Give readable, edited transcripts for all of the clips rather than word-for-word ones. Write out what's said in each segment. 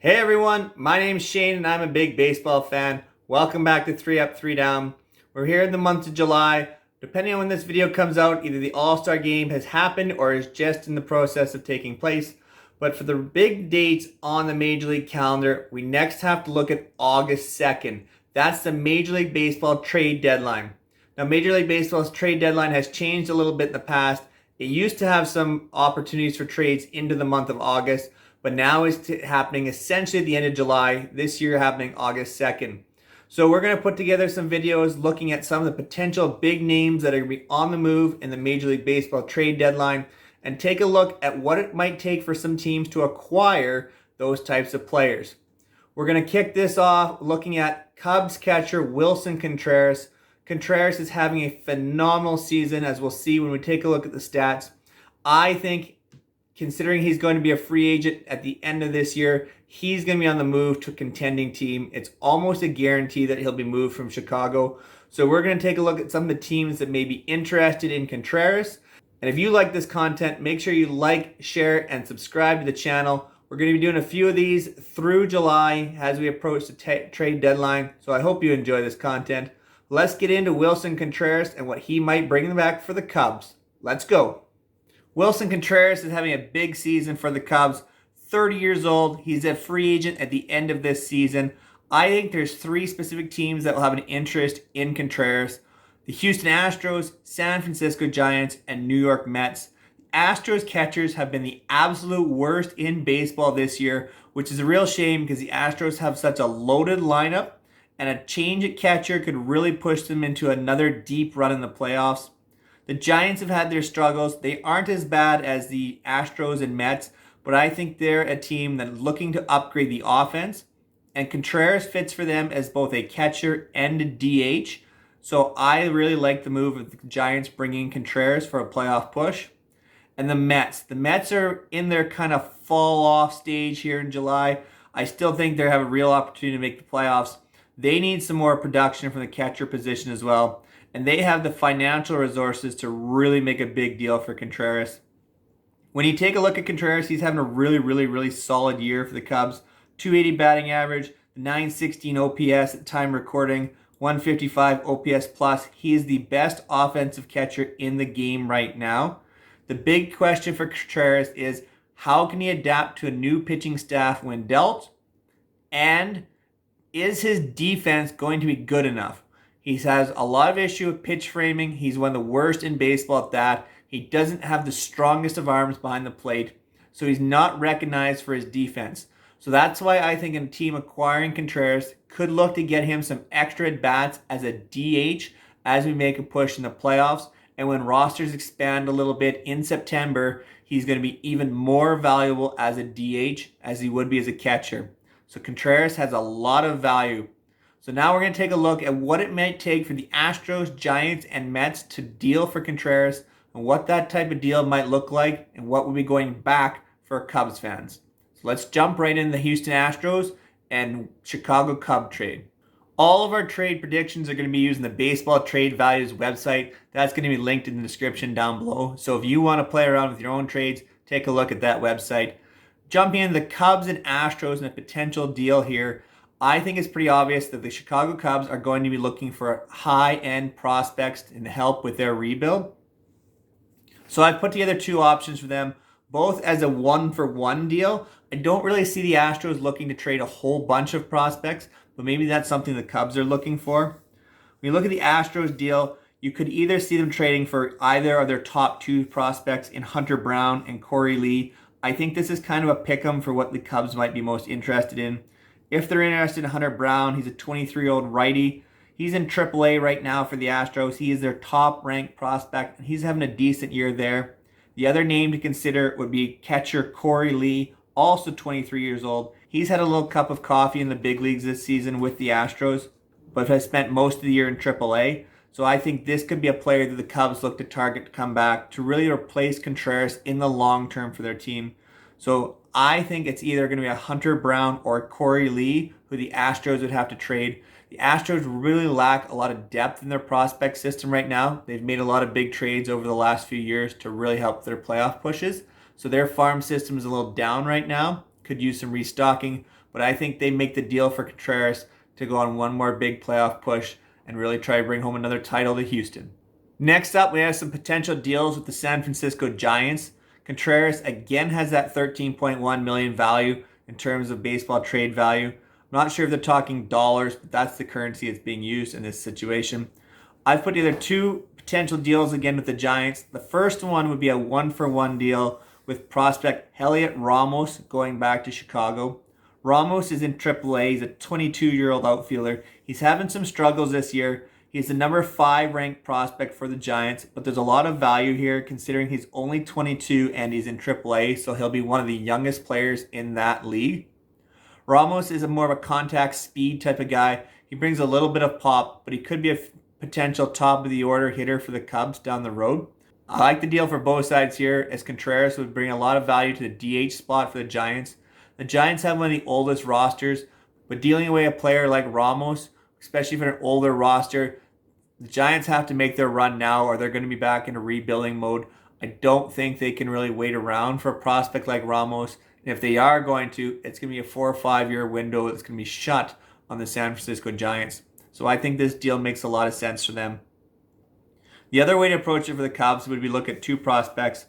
Hey everyone, my name's Shane and I'm a big baseball fan. Welcome back to 3 Up, 3 Down. We're here in the month of July. Depending on when this video comes out, either the All-Star game has happened or is just in the process of taking place. But for the big dates on the Major League calendar, we next have to look at August 2nd. That's the Major League Baseball trade deadline. Now, Major League Baseball's trade deadline has changed a little bit in the past. It used to have some opportunities for trades into the month of August, but now it's happening essentially at the end of July, this year happening August 2nd. So we're going to put together some videos looking at some of the potential big names that are going to be on the move in the Major League Baseball trade deadline and take a look at what it might take for some teams to acquire those types of players. We're going to kick this off looking at Cubs catcher Willson Contreras. Contreras is having a phenomenal season, as we'll see when we take a look at the stats. I think, considering he's going to be a free agent at the end of this year, he's going to be on the move to a contending team. It's almost a guarantee that he'll be moved from Chicago. So we're going to take a look at some of the teams that may be interested in Contreras. And if you like this content, make sure you like, share, and subscribe to the channel. We're going to be doing a few of these through July as we approach the trade deadline. So I hope you enjoy this content. Let's get into Willson Contreras and what he might bring back for the Cubs. Let's go. Willson Contreras is having a big season for the Cubs. 30 years old. He's a free agent at the end of this season. I think there's three specific teams that will have an interest in Contreras: the Houston Astros, San Francisco Giants, and New York Mets. Astros catchers have been the absolute worst in baseball this year, which is a real shame because the Astros have such a loaded lineup, and a change at catcher could really push them into another deep run in the playoffs. The Giants have had their struggles. They aren't as bad as the Astros and Mets, but I think they're a team that's looking to upgrade the offense, and Contreras fits for them as both a catcher and a DH. So I really like the move of the Giants bringing Contreras for a playoff push. And the Mets. The Mets are in their kind of fall off stage here in July. I still think they have a real opportunity to make the playoffs. They need some more production from the catcher position as well. And they have the financial resources to really make a big deal for Contreras. When you take a look at Contreras, he's having a really solid year for the Cubs. 280 batting average, 916 OPS at the time recording, 155 OPS plus. He is the best offensive catcher in the game right now. The big question for Contreras is, how can he adapt to a new pitching staff when dealt? And is his defense going to be good enough? He has a lot of issue with pitch framing. He's one of the worst in baseball at that. He doesn't have the strongest of arms behind the plate, so he's not recognized for his defense. So that's why I think a team acquiring Contreras could look to get him some extra at-bats as a DH as we make a push in the playoffs. And when rosters expand a little bit in September, he's going to be even more valuable as a DH as he would be as a catcher. So Contreras has a lot of value. So now we're going to take a look at what it might take for the Astros, Giants, and Mets to deal for Contreras and what that type of deal might look like and what will be going back for Cubs fans. So let's jump right into the Houston Astros and Chicago Cub trade. All of our trade predictions are going to be using the Baseball Trade Values website. That's going to be linked in the description down below. So if you want to play around with your own trades, take a look at that website. Jumping into the Cubs and Astros and a potential deal here, I think it's pretty obvious that the Chicago Cubs are going to be looking for high-end prospects to help with their rebuild. So I've put together two options for them, both as a one-for-one deal. I don't really see the Astros looking to trade a whole bunch of prospects, but maybe that's something the Cubs are looking for. When you look at the Astros deal, you could either see them trading for either of their top two prospects in Hunter Brown and Corey Lee. I think this is kind of a pick-em for what the Cubs might be most interested in. If they're interested in Hunter Brown, he's a 23-year-old righty. He's in AAA right now for the Astros. He is their top-ranked prospect, and he's having a decent year there. The other name to consider would be catcher Corey Lee, also 23 years old. He's had a little cup of coffee in the big leagues this season with the Astros, but has spent most of the year in AAA. So I think this could be a player that the Cubs look to target to come back to really replace Contreras in the long term for their team. So I think it's either going to be a Hunter Brown or a Corey Lee who the Astros would have to trade. The Astros really lack a lot of depth in their prospect system right now. They've made a lot of big trades over the last few years to really help their playoff pushes. So their farm system is a little down right now could use some restocking, but I think they make the deal for Contreras to go on one more big playoff push and really try to bring home another title to Houston. Next up, we have some potential deals with the San Francisco Giants. Contreras again has that $13.1 million value in terms of baseball trade value. I'm not sure if they're talking dollars, but that's the currency that's being used in this situation. I've put together two potential deals again with the Giants. The first one would be a 1-for-1 deal with prospect Heliot Ramos going back to Chicago. Ramos is in AAA. He's a 22-year-old outfielder. He's having some struggles this year. He's the number 5 ranked prospect for the Giants, but there's a lot of value here considering he's only 22 and he's in AAA, so he'll be one of the youngest players in that league. Ramos is more of a contact speed type of guy. He brings a little bit of pop, but he could be a potential top of the order hitter for the Cubs down the road. I like the deal for both sides here, as Contreras would bring a lot of value to the DH spot for the Giants. The Giants have one of the oldest rosters, but dealing away a player like Ramos, especially for an older roster, the Giants have to make their run now or they're going to be back in a rebuilding mode. I don't think they can really wait around for a prospect like Ramos. And if they are going to, it's going to be a 4 or 5 year window that's going to be shut on the San Francisco Giants. So I think this deal makes a lot of sense for them. The other way to approach it for the Cubs would be look at two prospects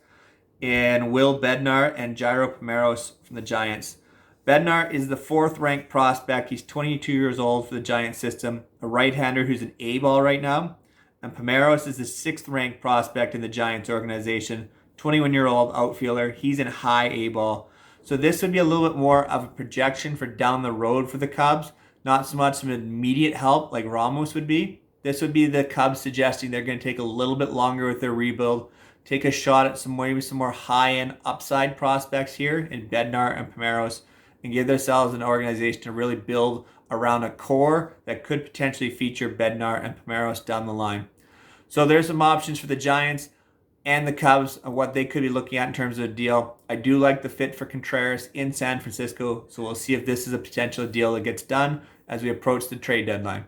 in Will Bednar and Jairo Pomeros from the Giants. Bednar is the 4th ranked prospect. He's 22 years old for the Giant system, a right-hander who's an A-ball right now. And Pomeros is the 6th ranked prospect in the Giants organization, 21-year-old outfielder. He's in high A-ball. So this would be a little bit more of a projection for down the road for the Cubs, not so much some immediate help like Ramos would be. This would be the Cubs suggesting they're going to take a little bit longer with their rebuild, take a shot at maybe some more high-end upside prospects here in Bednar and Pomeros, and give themselves an organization to really build around a core that could potentially feature Bednar and Pomeros down the line. So there's some options for the Giants and the Cubs of what they could be looking at in terms of a deal. I do like the fit for Contreras in San Francisco, so we'll see if this is a potential deal that gets done as we approach the trade deadline.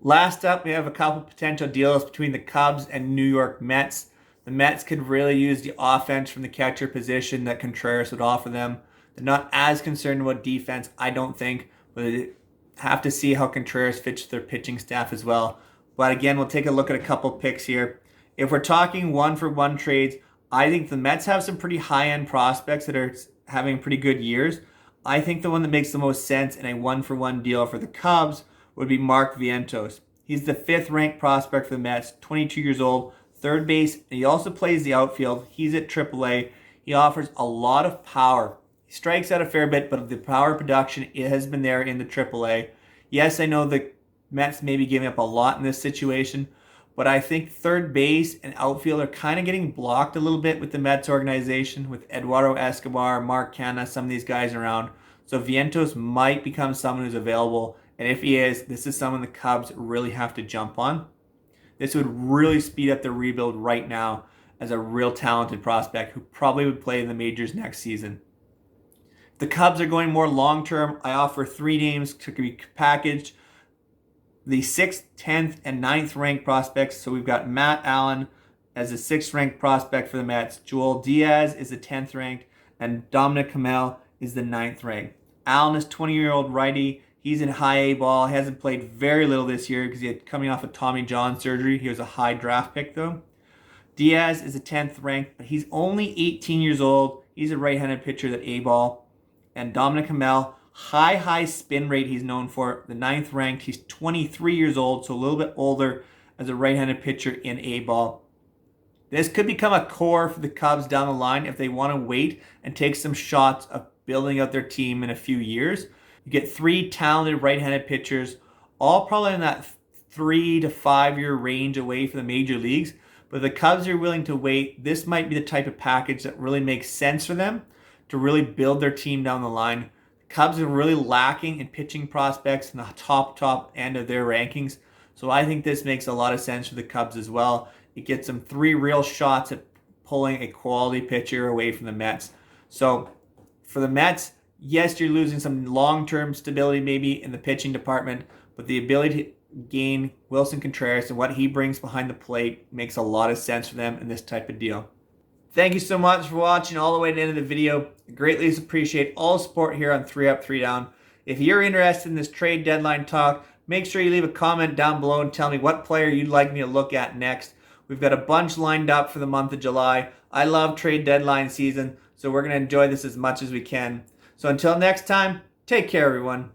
Last up, we have a couple potential deals between the Cubs and New York Mets. The Mets could really use the offense from the catcher position that Contreras would offer them. They're not as concerned about defense, I don't think, but they have to see how Contreras fits with their pitching staff as well. But again, we'll take a look at a couple picks here. If we're talking 1-for-1 trades, I think the Mets have some pretty high-end prospects that are having pretty good years. I think the one that makes the most sense in a 1-for-1 deal for the Cubs would be Mark Vientos. He's the 5th ranked prospect for the Mets, 22 years old, 3rd base, and he also plays the outfield. He's at AAA. He offers a lot of power. He strikes out a fair bit, but the power production has been there in the AAA. Yes, I know the Mets may be giving up a lot in this situation, but I think 3rd base and outfield are kind of getting blocked a little bit with the Mets organization, with Eduardo Escobar, Mark Canha, some of these guys around. So Vientos might become someone who's available, and if he is, this is someone the Cubs really have to jump on. This would really speed up the rebuild right now as a real talented prospect who probably would play in the majors next season. The Cubs are going more long-term. I offer 3 names to be packaged. The 6th, 10th, and 9th ranked prospects. So we've got Matt Allen as the 6th ranked prospect for the Mets. Joel Diaz is the 10th ranked, and Dominic Kamel is the 9th ranked. Allen is 20-year-old righty. He's in high A ball. He hasn't played very little this year because he had coming off of Tommy John surgery. He was a high draft pick though. Diaz is the 10th ranked, but he's only 18 years old. He's a right-handed pitcher at A ball. And Dominic Kamel, high spin rate he's known for, the 9th ranked. He's 23 years old, so a little bit older as a right-handed pitcher in A ball. This could become a core for the Cubs down the line if they want to wait and take some shots of building out their team in a few years. You get 3 talented right-handed pitchers, all probably in that 3 to 5 year range away from the major leagues. But if the Cubs are willing to wait, this might be the type of package that really makes sense for them to really build their team down the line. The Cubs are really lacking in pitching prospects in the top end of their rankings. So I think this makes a lot of sense for the Cubs as well. It gets them 3 real shots at pulling a quality pitcher away from the Mets. So for the Mets, yes, you're losing some long-term stability maybe in the pitching department, but the ability to gain Willson Contreras and what he brings behind the plate makes a lot of sense for them in this type of deal. Thank you so much for watching all the way to the end of the video. I greatly appreciate all support here on 3 Up, 3 Down. If you're interested in this trade deadline talk, make sure you leave a comment down below and tell me what player you'd like me to look at next. We've got a bunch lined up for the month of July. I love trade deadline season, so we're going to enjoy this as much as we can. So until next time, take care, everyone.